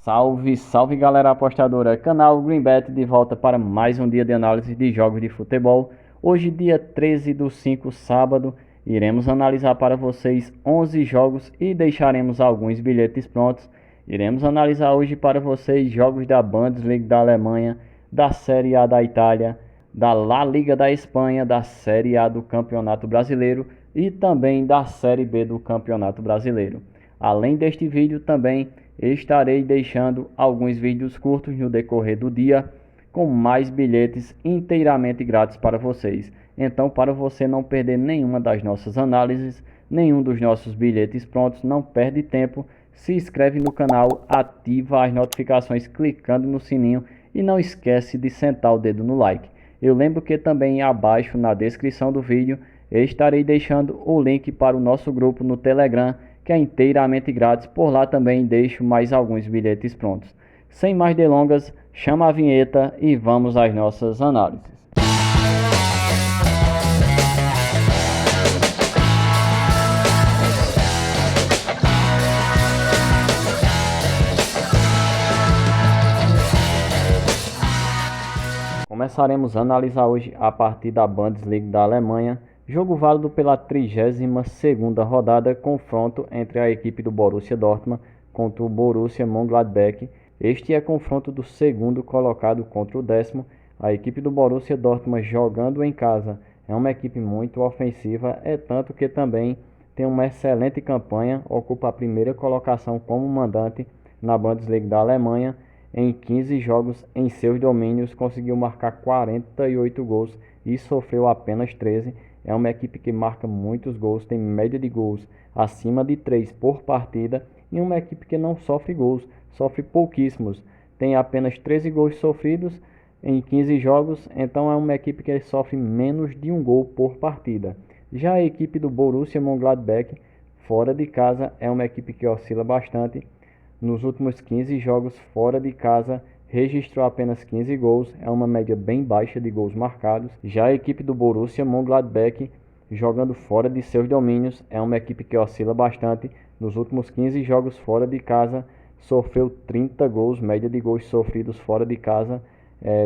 Salve, salve galera apostadora, canal Greenbet de volta para mais um dia de análise de jogos de futebol. Hoje dia 13/5, sábado, iremos analisar para vocês 11 jogos e deixaremos alguns bilhetes prontos. Iremos analisar hoje para vocês jogos da Bundesliga da Alemanha, da Série A da Itália, da La Liga da Espanha, da Série A do Campeonato Brasileiro e também da Série B do Campeonato Brasileiro. Além deste vídeo também estarei deixando alguns vídeos curtos no decorrer do dia com mais bilhetes inteiramente grátis para vocês. Então, para você não perder nenhuma das nossas análises, nenhum dos nossos bilhetes prontos, não perde tempo, se inscreve no canal, ativa as notificações clicando no sininho e não esquece de sentar o dedo no like. Eu lembro que também abaixo na descrição do vídeo estarei deixando o link para o nosso grupo no Telegram, que é inteiramente grátis. Por lá também deixo mais alguns bilhetes prontos. Sem mais delongas, chama a vinheta e vamos às nossas análises. Começaremos a analisar hoje a partida da Bundesliga da Alemanha, jogo válido pela 32ª rodada, confronto entre a equipe do Borussia Dortmund contra o Borussia Mönchengladbach. Este é confronto do segundo colocado contra o 10º. A equipe do Borussia Dortmund jogando em casa é uma equipe muito ofensiva, é tanto que também tem uma excelente campanha, ocupa a primeira colocação como mandante na Bundesliga da Alemanha. Em 15 jogos em seus domínios, conseguiu marcar 48 gols e sofreu apenas 13. É uma equipe que marca muitos gols, tem média de gols acima de 3 por partida. E uma equipe que não sofre gols, sofre pouquíssimos. Tem apenas 13 gols sofridos em 15 jogos, então é uma equipe que sofre menos de um gol por partida. Já a equipe do Borussia Mönchengladbach, fora de casa, é uma equipe que oscila bastante. Nos últimos 15 jogos fora de casa, registrou apenas 15 gols, é uma média bem baixa de gols marcados. Já a equipe do Borussia Mönchengladbach, jogando fora de seus domínios, é uma equipe que oscila bastante. Nos últimos 15 jogos fora de casa, sofreu 30 gols, média de gols sofridos fora de casa,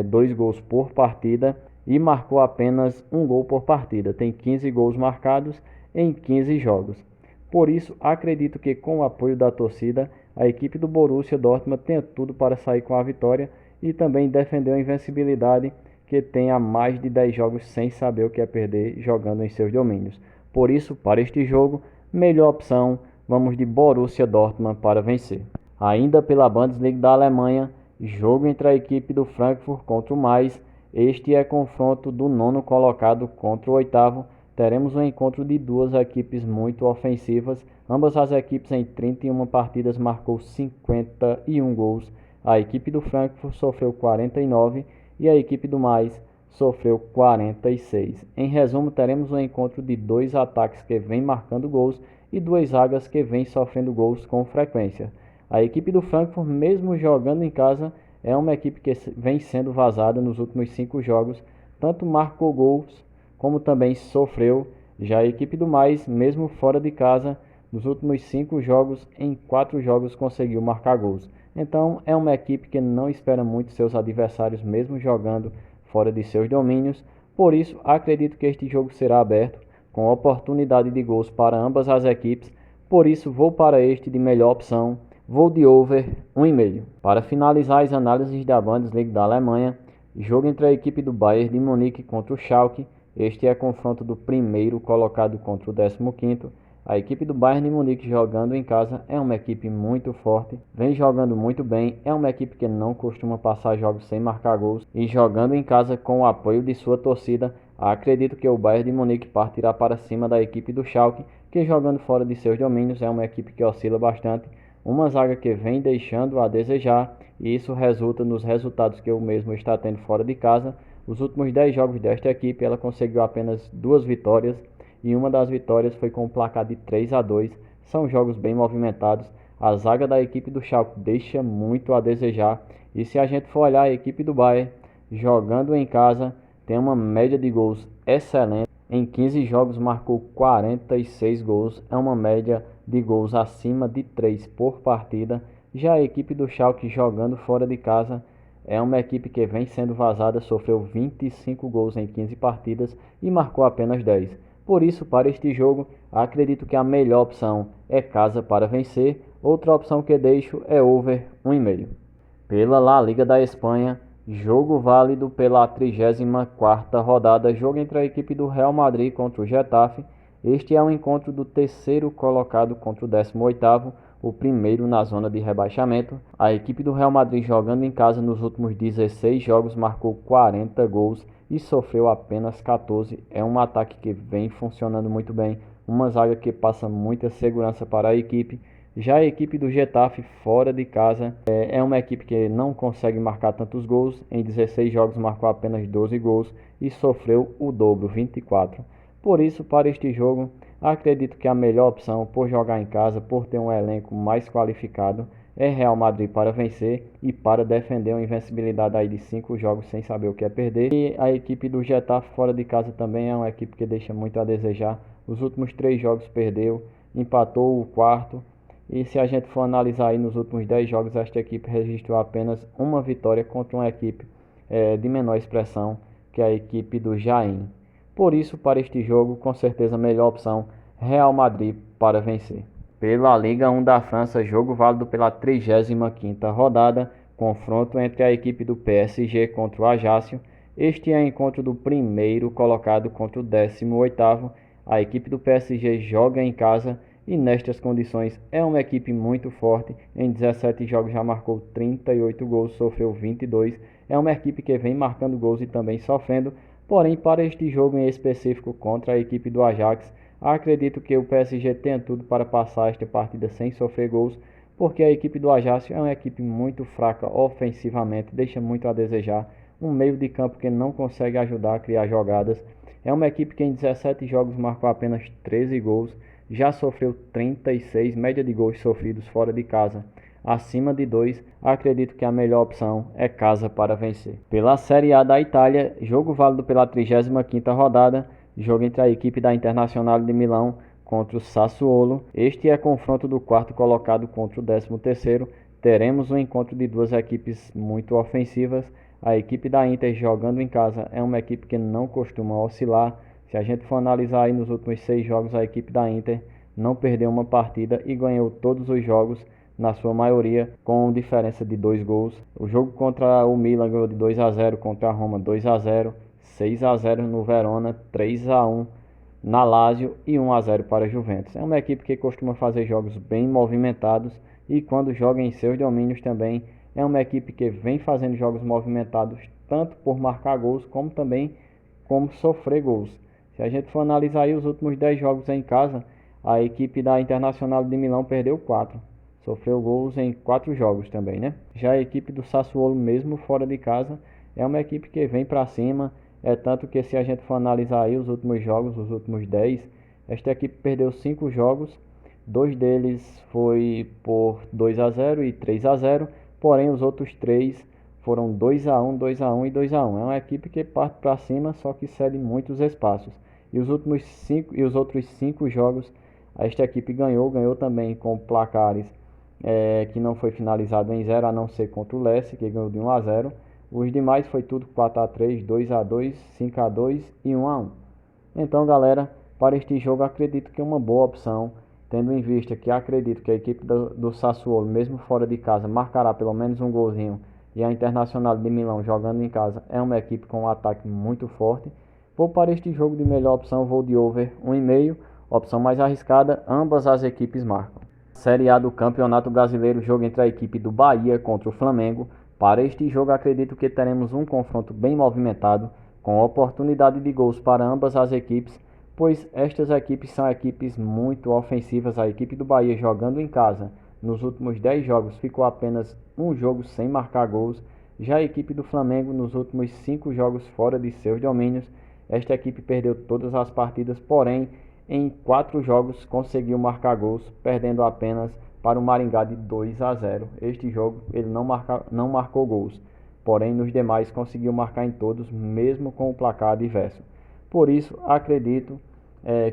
2 gols por partida, e marcou apenas um gol por partida. Tem 15 gols marcados em 15 jogos. Por isso, acredito que com o apoio da torcida, a equipe do Borussia Dortmund tem tudo para sair com a vitória e também defender a invencibilidade, que tem há mais de 10 jogos sem saber o que é perder jogando em seus domínios. Por isso, para este jogo, melhor opção, vamos de Borussia Dortmund para vencer. Ainda pela Bundesliga da Alemanha, jogo entre a equipe do Frankfurt contra o Mainz. Este é confronto do 9º colocado contra o 8º. Teremos um encontro de duas equipes muito ofensivas. Ambas as equipes em 31 partidas marcou 51 gols. A equipe do Frankfurt sofreu 49 e a equipe do Mainz sofreu 46. Em resumo, teremos um encontro de dois ataques que vêm marcando gols e duas zagas que vêm sofrendo gols com frequência. A equipe do Frankfurt, mesmo jogando em casa, é uma equipe que vem sendo vazada nos últimos 5 jogos, tanto marcou gols como também sofreu. Já a equipe do Mainz, mesmo fora de casa, nos últimos 5 jogos, em 4 jogos conseguiu marcar gols. Então é uma equipe que não espera muito seus adversários, mesmo jogando fora de seus domínios. Por isso, acredito que este jogo será aberto, com oportunidade de gols para ambas as equipes. Por isso, vou para este de melhor opção, vou de over 1,5. Para finalizar as análises da Bundesliga da Alemanha, jogo entre a equipe do Bayern de Munique contra o Schalke. Este é confronto do primeiro colocado contra o 15º. A equipe do Bayern de Munique jogando em casa é uma equipe muito forte, vem jogando muito bem, é uma equipe que não costuma passar jogos sem marcar gols e jogando em casa com o apoio de sua torcida, acredito que o Bayern de Munique partirá para cima da equipe do Schalke, que jogando fora de seus domínios é uma equipe que oscila bastante, uma zaga que vem deixando a desejar e isso resulta nos resultados que o mesmo está tendo fora de casa. Os últimos 10 jogos desta equipe, ela conseguiu apenas 2 vitórias e uma das vitórias foi com um placar de 3-2. São jogos bem movimentados. A zaga da equipe do Schalke deixa muito a desejar. E se a gente for olhar a equipe do Bayern, jogando em casa, tem uma média de gols excelente. Em 15 jogos marcou 46 gols. É uma média de gols acima de 3 por partida. Já a equipe do Schalke jogando fora de casa é uma equipe que vem sendo vazada, sofreu 25 gols em 15 partidas e marcou apenas 10. Por isso, para este jogo, acredito que a melhor opção é casa para vencer. Outra opção que deixo é over 1,5. Pela La Liga da Espanha, jogo válido pela 34ª rodada, jogo entre a equipe do Real Madrid contra o Getafe. Este é o encontro do terceiro colocado contra o 18º, o primeiro na zona de rebaixamento. A equipe do Real Madrid, jogando em casa nos últimos 16 jogos, marcou 40 gols e sofreu apenas 14. É um ataque que vem funcionando muito bem, uma zaga que passa muita segurança para a equipe. Já a equipe do Getafe, fora de casa, é uma equipe que não consegue marcar tantos gols. Em 16 jogos marcou apenas 12 gols e sofreu o dobro, 24. Por isso, para este jogo, acredito que a melhor opção, por jogar em casa, por ter um elenco mais qualificado, é Real Madrid para vencer e para defender uma invencibilidade aí de 5 jogos sem saber o que é perder. E a equipe do Getafe fora de casa também é uma equipe que deixa muito a desejar. Os últimos 3 jogos perdeu, empatou o quarto. E se a gente for analisar aí nos últimos 10 jogos, esta equipe registrou apenas uma vitória contra uma equipe de menor expressão, que é a equipe do Jaén. Por isso, para este jogo, com certeza a melhor opção, Real Madrid para vencer. Pela Liga 1 da França, jogo válido pela 35ª rodada, confronto entre a equipe do PSG contra o Ajaccio. Este é o encontro do primeiro colocado contra o 18º. A equipe do PSG joga em casa e nestas condições é uma equipe muito forte. Em 17 jogos já marcou 38 gols, sofreu 22. É uma equipe que vem marcando gols e também sofrendo. Porém, para este jogo em específico contra a equipe do Ajax, acredito que o PSG tenha tudo para passar esta partida sem sofrer gols, porque a equipe do Ajax é uma equipe muito fraca ofensivamente, deixa muito a desejar, um meio de campo que não consegue ajudar a criar jogadas. É uma equipe que em 17 jogos marcou apenas 13 gols, já sofreu 36, média de gols sofridos fora de casa acima de 2, acredito que a melhor opção é casa para vencer. Pela Série A da Itália, jogo válido pela 35ª rodada, jogo entre a equipe da Internazionale de Milão contra o Sassuolo. Este é confronto do quarto colocado contra o 13º. Teremos um encontro de duas equipes muito ofensivas. A equipe da Inter jogando em casa é uma equipe que não costuma oscilar. Se a gente for analisar aí nos últimos 6 jogos, a equipe da Inter não perdeu uma partida e ganhou todos os jogos, na sua maioria com diferença de 2 gols. O jogo contra o Milan ganhou de 2-0, contra a Roma 2-0, 6-0 no Verona, 3-1 na Lazio e 1-0 para a Juventus. É uma equipe que costuma fazer jogos bem movimentados e quando joga em seus domínios também é uma equipe que vem fazendo jogos movimentados tanto por marcar gols como também como sofrer gols. Se a gente for analisar aí os últimos 10 jogos em casa, a equipe da Internazionale de Milão perdeu 4. Sofreu gols em 4 jogos também, né? Já a equipe do Sassuolo, mesmo fora de casa, é uma equipe que vem para cima. É tanto que se a gente for analisar aí os últimos jogos, os últimos 10, esta equipe perdeu 5 jogos. 2 deles foi por 2-0 e 3-0. Porém, os outros 3 foram 2-1, 2-1 e 2-1. É uma equipe que parte para cima, só que cede muitos espaços. E os outros 5 jogos, esta equipe ganhou também com placares que não foi finalizado em 0, a não ser contra o Lecce, que ganhou de 1-0. Os demais foi tudo 4-3, 2-2, 5-2 e 1-1. Então, galera, para este jogo acredito que é uma boa opção, tendo em vista que acredito que a equipe do Sassuolo, mesmo fora de casa, marcará pelo menos um golzinho, e a Internazionale de Milão jogando em casa é uma equipe com um ataque muito forte. Vou para este jogo de melhor opção, vou de over 1,5, opção mais arriscada, ambas as equipes marcam. Série A do Campeonato Brasileiro, jogo entre a equipe do Bahia contra o Flamengo. Para este jogo acredito que teremos um confronto bem movimentado, com oportunidade de gols para ambas as equipes, pois estas equipes são equipes muito ofensivas. A equipe do Bahia jogando em casa, nos últimos 10 jogos ficou apenas um jogo sem marcar gols. Já a equipe do Flamengo nos últimos 5 jogos fora de seus domínios, esta equipe perdeu todas as partidas, porém em 4 jogos conseguiu marcar gols, perdendo apenas para o Maringá de 2-0. Este jogo ele não marcou gols, porém nos demais conseguiu marcar em todos, mesmo com o placar adverso. Por isso acredito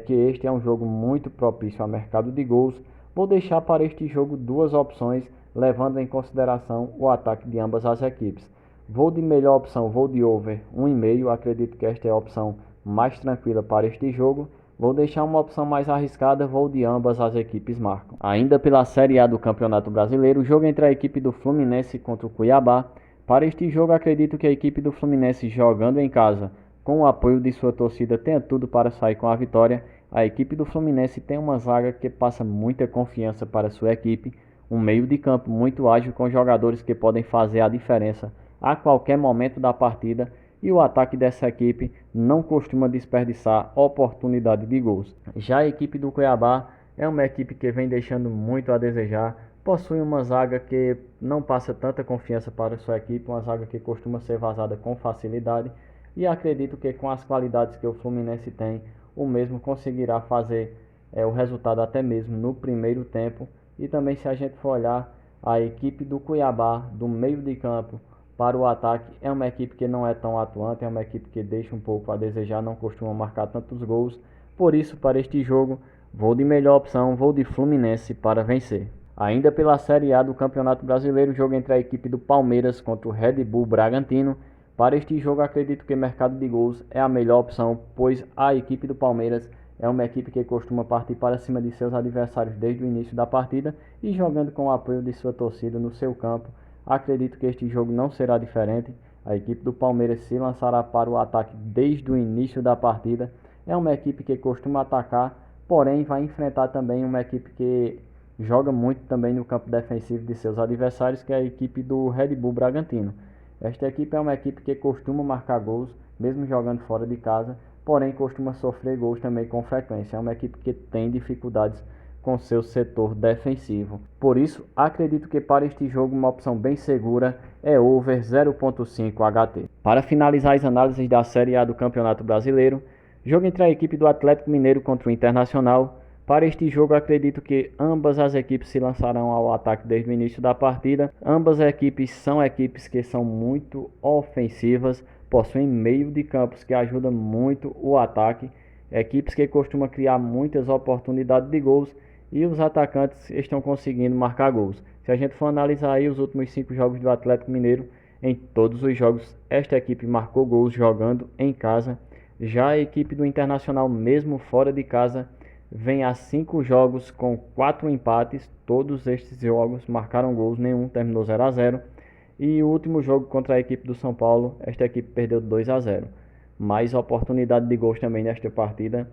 que este é um jogo muito propício ao mercado de gols. Vou deixar para este jogo duas opções, levando em consideração o ataque de ambas as equipes. Vou de melhor opção, vou de over 1,5, acredito que esta é a opção mais tranquila para este jogo. Vou deixar uma opção mais arriscada, vou de ambas as equipes marcam. Ainda pela Série A do Campeonato Brasileiro, o jogo entre a equipe do Fluminense contra o Cuiabá. Para este jogo, acredito que a equipe do Fluminense, jogando em casa, com o apoio de sua torcida, tenha tudo para sair com a vitória. A equipe do Fluminense tem uma zaga que passa muita confiança para sua equipe, um meio de campo muito ágil com jogadores que podem fazer a diferença a qualquer momento da partida, e o ataque dessa equipe não costuma desperdiçar oportunidade de gols. Já a equipe do Cuiabá é uma equipe que vem deixando muito a desejar, possui uma zaga que não passa tanta confiança para sua equipe, uma zaga que costuma ser vazada com facilidade, e acredito que com as qualidades que o Fluminense tem, o mesmo conseguirá fazer o resultado até mesmo no primeiro tempo. E também, se a gente for olhar a equipe do Cuiabá, do meio de campo para o ataque, é uma equipe que não é tão atuante, é uma equipe que deixa um pouco a desejar, não costuma marcar tantos gols. Por isso, para este jogo, vou de melhor opção, vou de Fluminense para vencer. Ainda pela Série A do Campeonato Brasileiro, jogo entre a equipe do Palmeiras contra o Red Bull Bragantino. Para este jogo, acredito que mercado de gols é a melhor opção, pois a equipe do Palmeiras é uma equipe que costuma partir para cima de seus adversários desde o início da partida e jogando com o apoio de sua torcida no seu campo. Acredito que este jogo não será diferente. A equipe do Palmeiras se lançará para o ataque desde o início da partida. É uma equipe que costuma atacar, porém vai enfrentar também uma equipe que joga muito também no campo defensivo de seus adversários, que é a equipe do Red Bull Bragantino. Esta equipe é uma equipe que costuma marcar gols, mesmo jogando fora de casa, porém costuma sofrer gols também com frequência. É uma equipe que tem dificuldades com seu setor defensivo. Por isso, acredito que para este jogo uma opção bem segura é over 0.5 HT. Para finalizar as análises da Série A do Campeonato Brasileiro, jogo entre a equipe do Atlético Mineiro contra o Internacional. Para este jogo, acredito que ambas as equipes se lançarão ao ataque desde o início da partida. Ambas as equipes são equipes que são muito ofensivas, possuem meio de campos que ajuda muito o ataque, equipes que costumam criar muitas oportunidades de gols e os atacantes estão conseguindo marcar gols. Se a gente for analisar aí os últimos 5 jogos do Atlético Mineiro, em todos os jogos esta equipe marcou gols jogando em casa. Já a equipe do Internacional, mesmo fora de casa, vem a 5 jogos com 4 empates. Todos estes jogos marcaram gols, nenhum terminou 0-0. E o último jogo contra a equipe do São Paulo, esta equipe perdeu 2-0. Mais oportunidade de gols também nesta partida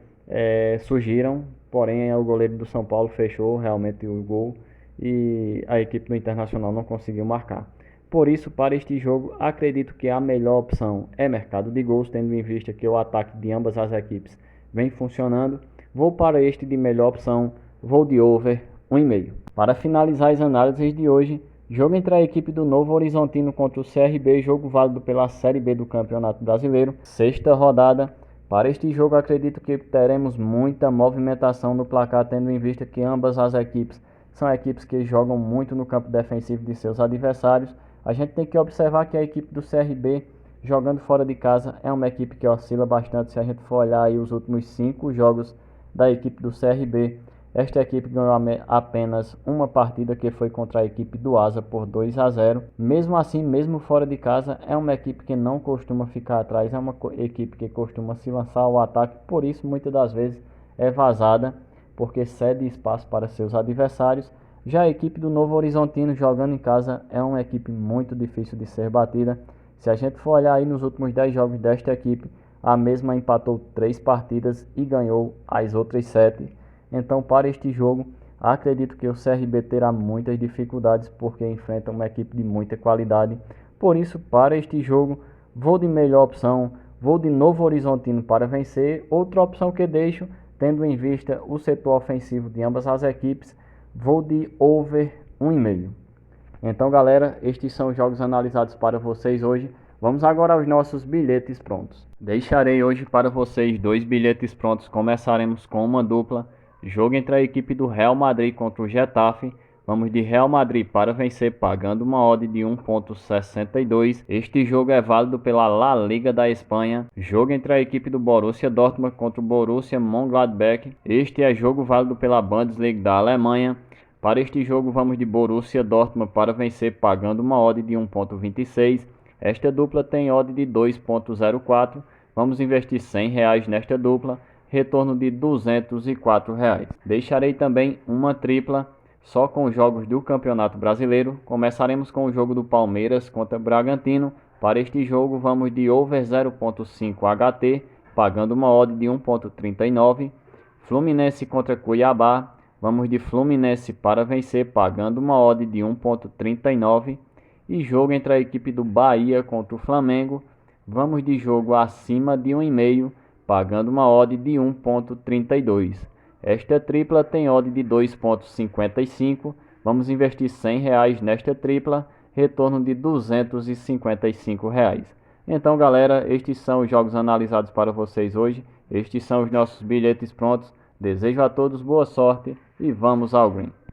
surgiram, porém o goleiro do São Paulo fechou realmente o gol e a equipe do Internacional não conseguiu marcar. Por isso, para este jogo, acredito que a melhor opção é mercado de gols, tendo em vista que o ataque de ambas as equipes vem funcionando. Vou para este de melhor opção, vou de over 1,5. Para finalizar as análises de hoje, jogo entre a equipe do Novo Horizontino contra o CRB, jogo válido pela Série B do Campeonato Brasileiro, sexta rodada. Para este jogo, acredito que teremos muita movimentação no placar, tendo em vista que ambas as equipes são equipes que jogam muito no campo defensivo de seus adversários. A gente tem que observar que a equipe do CRB, jogando fora de casa, é uma equipe que oscila bastante. Se a gente for olhar aí os últimos 5 jogos da equipe do CRB, esta equipe ganhou apenas uma partida, que foi contra a equipe do Asa por 2-0. Mesmo assim, mesmo fora de casa, é uma equipe que não costuma ficar atrás, é uma equipe que costuma se lançar ao ataque, por isso muitas das vezes é vazada, porque cede espaço para seus adversários. Já a equipe do Novo Horizontino, jogando em casa, é uma equipe muito difícil de ser batida. Se a gente for olhar aí nos últimos 10 jogos desta equipe, a mesma empatou 3 partidas e ganhou as outras 7. Então, para este jogo, acredito que o CRB terá muitas dificuldades, porque enfrenta uma equipe de muita qualidade. Por isso, para este jogo, vou de melhor opção, vou de Novo Horizontino para vencer. Outra opção que deixo, tendo em vista o setor ofensivo de ambas as equipes, vou de over 1,5. Então, galera, estes são os jogos analisados para vocês hoje. Vamos agora aos nossos bilhetes prontos. Deixarei hoje para vocês 2 bilhetes prontos. Começaremos com uma dupla. Jogo entre a equipe do Real Madrid contra o Getafe. Vamos de Real Madrid para vencer, pagando uma odd de 1.62. Este jogo é válido pela La Liga da Espanha. Jogo entre a equipe do Borussia Dortmund contra o Borussia Mönchengladbach. Este é jogo válido pela Bundesliga da Alemanha. Para este jogo vamos de Borussia Dortmund para vencer pagando uma odd de 1.26. Esta dupla tem odd de 2.04. Vamos investir R$100 nesta dupla, retorno de R$204. Deixarei também uma tripla só com os jogos do Campeonato Brasileiro. Começaremos com o jogo do Palmeiras contra Bragantino. Para este jogo vamos de over 0.5 HT, pagando uma odd de 1.39. Fluminense contra Cuiabá. Vamos de Fluminense para vencer, pagando uma odd de 1.39. E jogo entre a equipe do Bahia contra o Flamengo. Vamos de jogo acima de 1,5, pagando uma odd de 1.32. Esta tripla tem odd de 2.55. Vamos investir R$100 nesta tripla, retorno de R$255. Então, galera, estes são os jogos analisados para vocês hoje. Estes são os nossos bilhetes prontos. Desejo a todos boa sorte e vamos ao green.